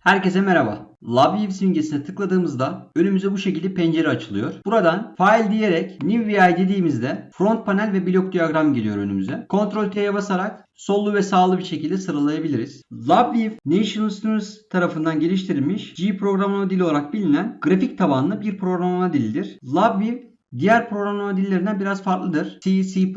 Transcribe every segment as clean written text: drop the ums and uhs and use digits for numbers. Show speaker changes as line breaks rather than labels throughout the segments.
Herkese merhaba. LabVIEW simgesine tıkladığımızda önümüze bu şekilde pencere açılıyor. Buradan File diyerek New VI dediğimizde front panel ve blok diyagram geliyor önümüze. Ctrl T'ye basarak sollu ve sağlı bir şekilde sıralayabiliriz. LabVIEW National Students tarafından geliştirilmiş G programlama dili olarak bilinen grafik tabanlı bir programlama dilidir. LabVIEW diğer programlama dillerinden biraz farklıdır. C, C++,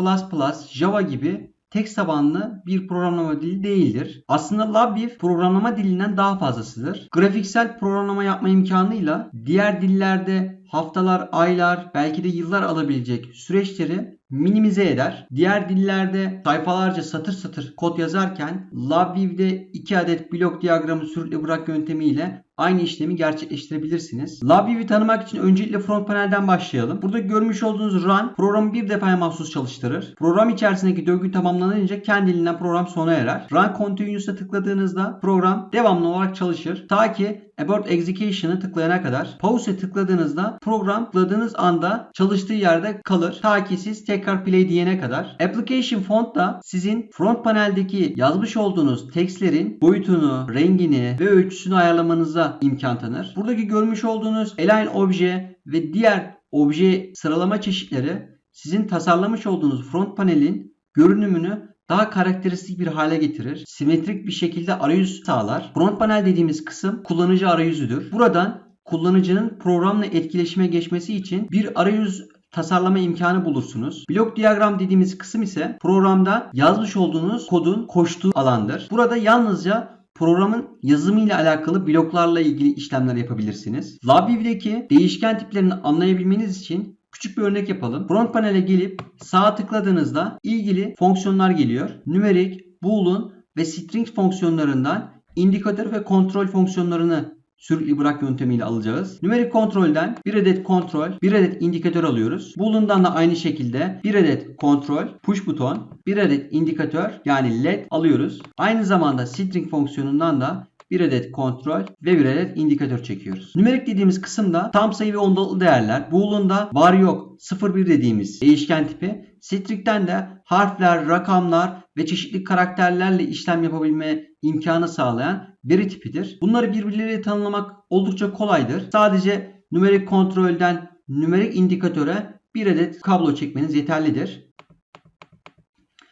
Java gibi text tabanlı bir programlama dili değildir. Aslında LabVIEW programlama dilinden daha fazlasıdır. Grafiksel programlama yapma imkanıyla diğer dillerde haftalar, aylar, belki de yıllar alabilecek süreçleri minimize eder. Diğer dillerde sayfalarca satır satır kod yazarken LabVIEW'de 2 adet blok diyagramı sürükle bırak yöntemiyle aynı işlemi gerçekleştirebilirsiniz. LabVIEW'i tanımak için öncelikle front panelden başlayalım. Burada görmüş olduğunuz run programı bir defaya mahsus çalıştırır. Program içerisindeki döngü tamamlanınca kendiliğinden program sona erer. Run Continuous'a tıkladığınızda program devamlı olarak çalışır. Ta ki Abort Execution'ı tıklayana kadar. Pause'e tıkladığınızda program tıkladığınız anda çalıştığı yerde kalır. Ta ki siz tekrar play diyene kadar. Application Font da sizin front paneldeki yazmış olduğunuz tekstlerin boyutunu, rengini ve ölçüsünü ayarlamanıza imkan tanır. Buradaki görmüş olduğunuz Align Obje ve diğer obje sıralama çeşitleri sizin tasarlamış olduğunuz front panelin görünümünü daha karakteristik bir hale getirir. Simetrik bir şekilde arayüz sağlar. Front panel dediğimiz kısım kullanıcı arayüzüdür. Buradan kullanıcının programla etkileşime geçmesi için bir arayüz tasarlama imkanı bulursunuz. Blok diyagram dediğimiz kısım ise programda yazmış olduğunuz kodun koştuğu alandır. Burada yalnızca programın yazımı ile alakalı bloklarla ilgili işlemler yapabilirsiniz. LabVIEW'deki değişken tiplerini anlayabilmeniz için küçük bir örnek yapalım. Front panele gelip sağa tıkladığınızda ilgili fonksiyonlar geliyor. Numerik, boolean ve string fonksiyonlarından indikatör ve kontrol fonksiyonlarını sürükle bırak yöntemiyle alacağız. Numerik kontrolden bir adet kontrol, bir adet indikatör alıyoruz. Boolean'dan da aynı şekilde bir adet kontrol, push buton, bir adet indikatör yani led alıyoruz. Aynı zamanda string fonksiyonundan da bir adet kontrol ve bir adet indikatör çekiyoruz. Numerik dediğimiz kısımda tam sayı ve ondalıklı değerler. Boolean'da var yok 0-1 dediğimiz değişken tipi. String'den de harfler, rakamlar ve çeşitli karakterlerle işlem yapabilme imkanı sağlayan veri tipidir. Bunları birbirleriyle tanımlamak oldukça kolaydır. Sadece numerik kontrolden numerik indikatöre bir adet kablo çekmeniz yeterlidir.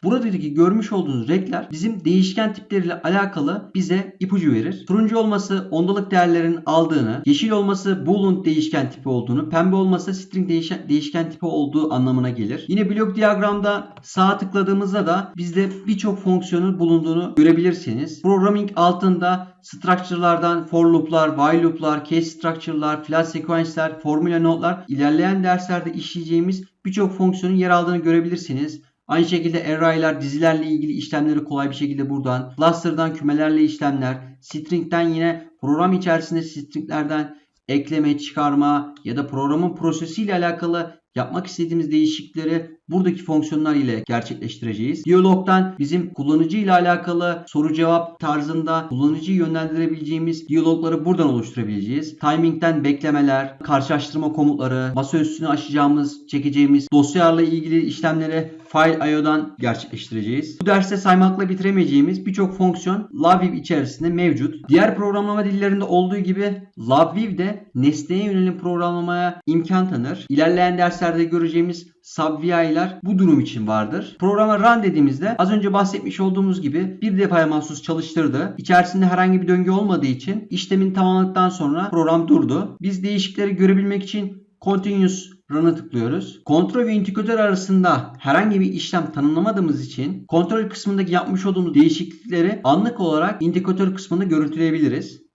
Buradaki görmüş olduğunuz renkler bizim değişken tipleriyle alakalı bize ipucu verir. Turuncu olması ondalık değerlerin aldığını, yeşil olması boolean değişken tipi olduğunu, pembe olması string değişken tipi olduğu anlamına gelir. Yine blok diyagramda sağa tıkladığımızda da bizde birçok fonksiyonun bulunduğunu görebilirsiniz. Programming altında structure'lardan for loop'lar, while loop'lar, case structure'lar, flash sequence'ler, formula notlar ilerleyen derslerde işleyeceğimiz birçok fonksiyonun yer aldığını görebilirsiniz. Aynı şekilde array'lar, dizilerle ilgili işlemleri kolay bir şekilde buradan, cluster'dan kümelerle işlemler, string'den yine program içerisinde string'lerden ekleme, çıkarma ya da programın prosesiyle alakalı yapmak istediğimiz değişiklikleri buradaki fonksiyonlar ile gerçekleştireceğiz. Diyalogdan bizim kullanıcı ile alakalı soru cevap tarzında kullanıcıyı yönlendirebileceğimiz diyalogları buradan oluşturabileceğiz. Timing'den beklemeler, karşılaştırma komutları, masa üstüne açacağımız, çekeceğimiz dosyalarla ilgili işlemleri File.io'dan gerçekleştireceğiz. Bu derste saymakla bitiremeyeceğimiz birçok fonksiyon LabVIEW içerisinde mevcut. Diğer programlama dillerinde olduğu gibi LabVIEW de nesneye yönelik programlamaya imkan tanır. İlerleyen derslerde göreceğimiz sub-VI'ler bu durum için vardır. Programa run dediğimizde az önce bahsetmiş olduğumuz gibi bir defaya mahsus çalıştırdı. İçerisinde herhangi bir döngü olmadığı için işlemin tamamladıktan sonra program durdu. Biz değişiklikleri görebilmek için Continuous Run'a tıklıyoruz. Kontrol ve indikatör arasında herhangi bir işlem tanımlamadığımız için kontrol kısmındaki yapmış olduğumuz değişiklikleri anlık olarak indikatör kısmında görüntüleyebiliriz.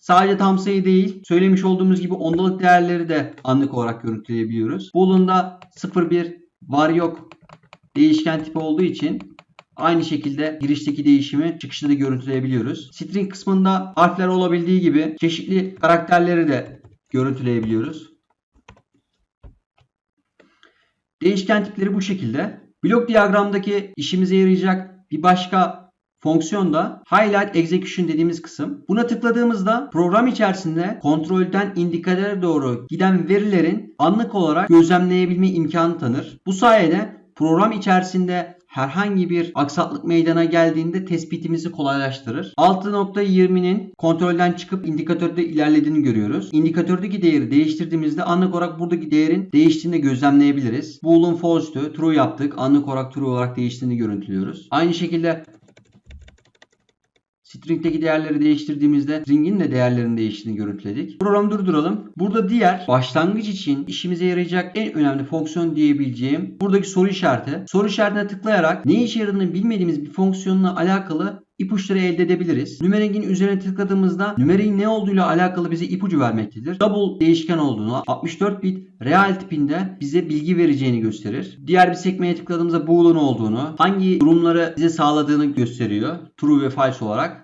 Sadece tam sayı değil, söylemiş olduğumuz gibi ondalık değerleri de anlık olarak görüntüleyebiliyoruz. Boolean'da 0-1 var yok değişken tipi olduğu için aynı şekilde girişteki değişimi çıkışta da görüntüleyebiliyoruz. String kısmında harfler olabildiği gibi çeşitli karakterleri de görüntüleyebiliyoruz. Değişken tipleri bu şekilde. Blok diyagramdaki işimize yarayacak bir başka fonksiyon da Highlight Execution dediğimiz kısım. Buna tıkladığımızda program içerisinde kontrolden indikatöre doğru giden verilerin anlık olarak gözlemleyebilme imkanı tanır. Bu sayede program içerisinde herhangi bir aksaklık meydana geldiğinde tespitimizi kolaylaştırır. 6.20'nin kontrolden çıkıp indikatörde ilerlediğini görüyoruz. İndikatördeki değeri değiştirdiğimizde anlık olarak buradaki değerin değiştiğini gözlemleyebiliriz. Boolean false'tü. True yaptık. Anlık olarak true olarak değiştiğini görüntülüyoruz. Aynı şekilde string'deki değerleri değiştirdiğimizde string'in de değerlerinin değiştiğini görüntüledik. Programı durduralım. Burada diğer başlangıç için işimize yarayacak en önemli fonksiyon diyebileceğim buradaki soru işareti. Soru işaretine tıklayarak ne işe yaradığını bilmediğimiz bir fonksiyonla alakalı ipuçları elde edebiliriz. Numeric'in üzerine tıkladığımızda numeric'in ne olduğuyla alakalı bize ipucu vermektedir. Double değişken olduğunu, 64 bit real tipinde bize bilgi vereceğini gösterir. Diğer bir sekmeye tıkladığımızda boolean olduğunu, hangi durumları bize sağladığını gösteriyor. True ve false olarak.